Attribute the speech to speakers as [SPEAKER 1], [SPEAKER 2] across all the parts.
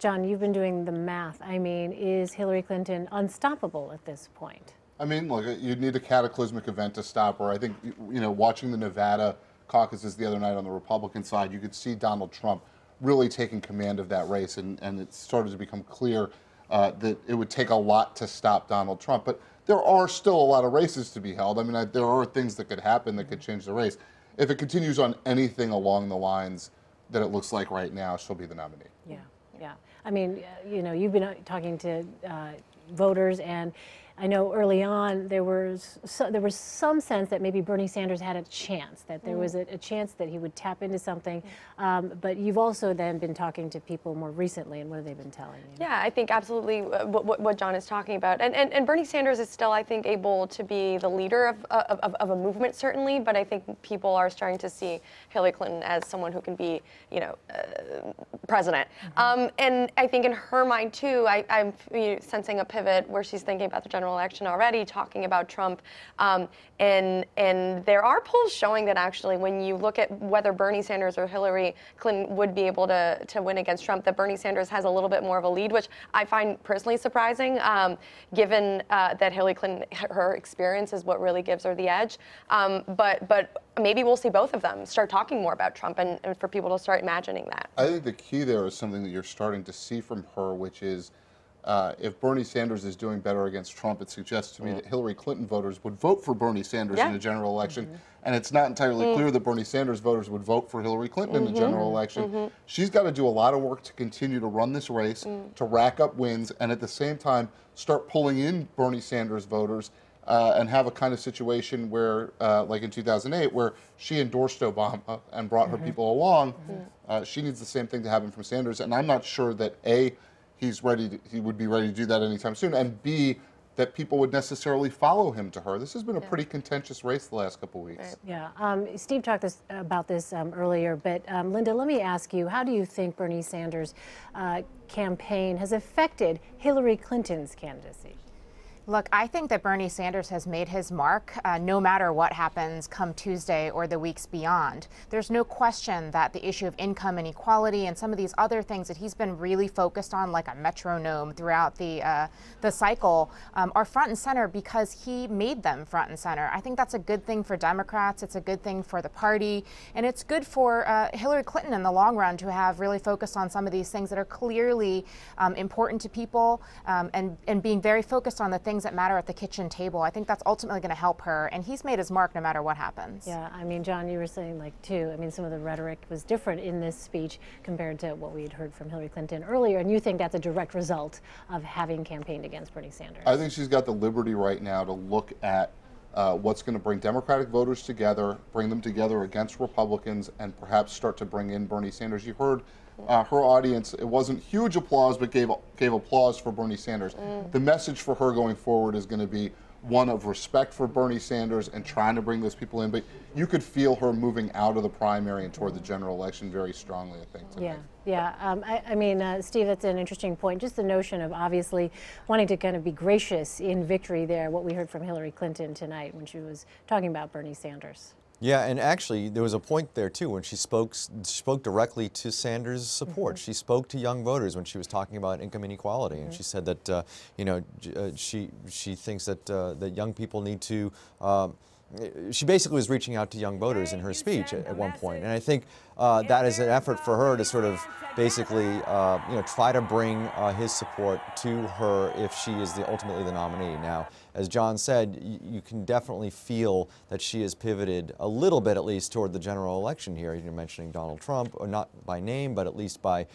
[SPEAKER 1] John, you've been doing the math. I mean, is Hillary Clinton unstoppable at this point?
[SPEAKER 2] I mean, look, you'd need a cataclysmic event to stop her. I think, watching the Nevada caucuses the other night on the Republican side, you could see Donald Trump really taking command of that race, and it started to become clear that it would take a lot to stop Donald Trump. But there are still a lot of races to be held. I mean, there are things that could happen that could change the race. If it continues on anything along the lines that it looks like right now, she'll be the nominee.
[SPEAKER 1] Yeah, yeah. I mean, you've been talking to voters, and I know early on there was some sense that maybe Bernie Sanders had a chance, that there was a chance that he would tap into something. But you've also then been talking to people more recently, and what have they been telling you?
[SPEAKER 3] Yeah, I think absolutely what John is talking about. And Bernie Sanders is still, I think, able to be the leader of a movement, certainly, but I think people are starting to see Hillary Clinton as someone who can be, president. And I think in her mind, too, I'm sensing a pivot where she's thinking about the general election already, talking about Trump. And there are polls showing that actually when you look at whether Bernie Sanders or Hillary Clinton would be able to win against Trump, that Bernie Sanders has a little bit more of a lead, which I find personally surprising, given that Hillary Clinton, her experience is what really gives her the edge. But maybe we'll see both of them start talking more about Trump and for people to start imagining that.
[SPEAKER 2] I think the key there is something that you're starting to see from her, which is if Bernie Sanders is doing better against Trump, it suggests to me that Hillary Clinton voters would vote for Bernie Sanders in a general election. And it's not entirely clear that Bernie Sanders voters would vote for Hillary Clinton in the general election. She's got to do a lot of work to continue to run this race, to rack up wins, and at the same time start pulling in Bernie Sanders voters and have a kind of situation where, like in 2008, where she endorsed Obama and brought her people along. She needs the same thing to happen from Sanders, and I'm not sure that A, he would be ready to do that anytime soon, and B, that people would necessarily follow him to her. This has been a pretty contentious race the last couple of weeks.
[SPEAKER 1] Yeah, Steve talked about this earlier, but Linda, let me ask you, how do you think Bernie Sanders' campaign has affected Hillary Clinton's candidacy?
[SPEAKER 4] Look, I think that Bernie Sanders has made his mark no matter what happens come Tuesday or the weeks beyond. There's no question that the issue of income inequality and some of these other things that he's been really focused on like a metronome throughout the cycle are front and center because he made them front and center. I think that's a good thing for Democrats. It's a good thing for the party. And it's good for Hillary Clinton in the long run to have really focused on some of these things that are clearly important to people and being very focused on the things that matter at the kitchen table. I think that's ultimately going to help her, and he's made his mark no matter what happens.
[SPEAKER 1] Yeah, I mean, John, you were saying too, I mean, some of the rhetoric was different in this speech compared to what we had heard from Hillary Clinton earlier, and you think that's a direct result of having campaigned against Bernie Sanders? I
[SPEAKER 2] think she's got the liberty right now to look at what's going to bring Democratic voters together, bring them together against Republicans, and perhaps start to bring in Bernie Sanders. You heard her audience, it wasn't huge applause, but gave applause for Bernie Sanders. The message for her going forward is going to be one of respect for Bernie Sanders and trying to bring those people in. But you could feel her moving out of the primary and toward the general election very strongly, I think, tonight.
[SPEAKER 1] I mean, Steve, that's an interesting point. Just the notion of obviously wanting to kind of be gracious in victory there, what we heard from Hillary Clinton tonight when she was talking about Bernie Sanders.
[SPEAKER 5] Yeah, and actually there was a point there too when she spoke directly to Sanders' support. She spoke to young voters when she was talking about income inequality, and she said that she thinks that that young people need to. She basically was reaching out to young voters in her speech at one point, and I think that is an effort for her to sort of basically try to bring his support to her if she is ultimately the nominee. Now, as John said, you can definitely feel that she has pivoted a little bit, at least, toward the general election here. You're mentioning Donald Trump, or not by name, but at least by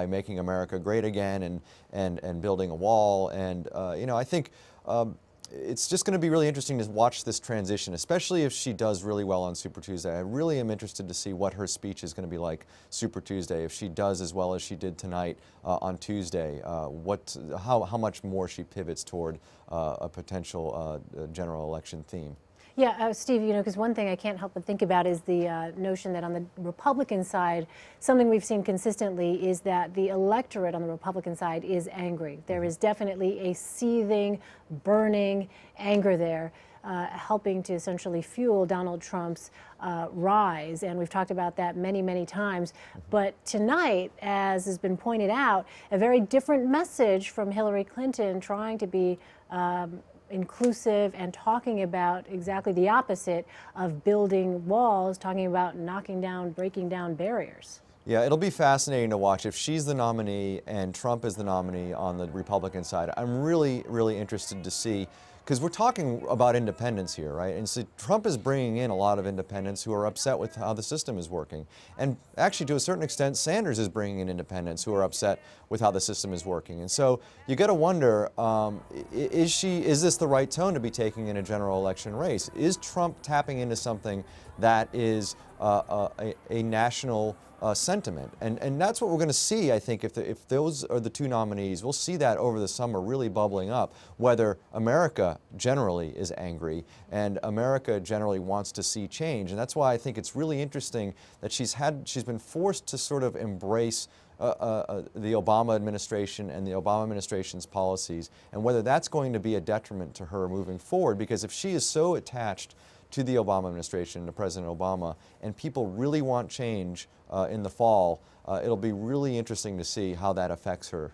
[SPEAKER 5] making America great again and building a wall. And I think. It's just going to be really interesting to watch this transition, especially if she does really well on Super Tuesday. I really am interested to see what her speech is going to be like Super Tuesday. If she does as well as she did tonight on Tuesday, how much more she pivots toward a potential general election theme.
[SPEAKER 1] Yeah, Steve, because one thing I can't help but think about is the notion that on the Republican side, something we've seen consistently is that the electorate on the Republican side is angry. There is definitely a seething, burning anger there, helping to essentially fuel Donald Trump's rise. And we've talked about that many, many times. But tonight, as has been pointed out, a very different message from Hillary Clinton trying to be inclusive and talking about exactly the opposite of building walls, talking about knocking down, breaking down barriers.
[SPEAKER 5] Yeah, it'll be fascinating to watch if she's the nominee and Trump is the nominee on the Republican side. I'm really, really interested to see, because we're talking about independents here, right? And so Trump is bringing in a lot of independents who are upset with how the system is working. And actually, to a certain extent, Sanders is bringing in independents who are upset with how the system is working. And so you got to wonder, is this the right tone to be taking in a general election race? Is Trump tapping into something that is a national sentiment? And that's what we're going to see, I think, if those are the two nominees. We'll see that over the summer really bubbling up, whether America generally is angry and America generally wants to see change. And that's why I think it's really interesting that she's been forced to sort of embrace the Obama administration and the Obama administration's policies, and whether that's going to be a detriment to her moving forward, because if she is so attached to the Obama administration, to President Obama, and people really want change in the fall, it'll be really interesting to see how that affects her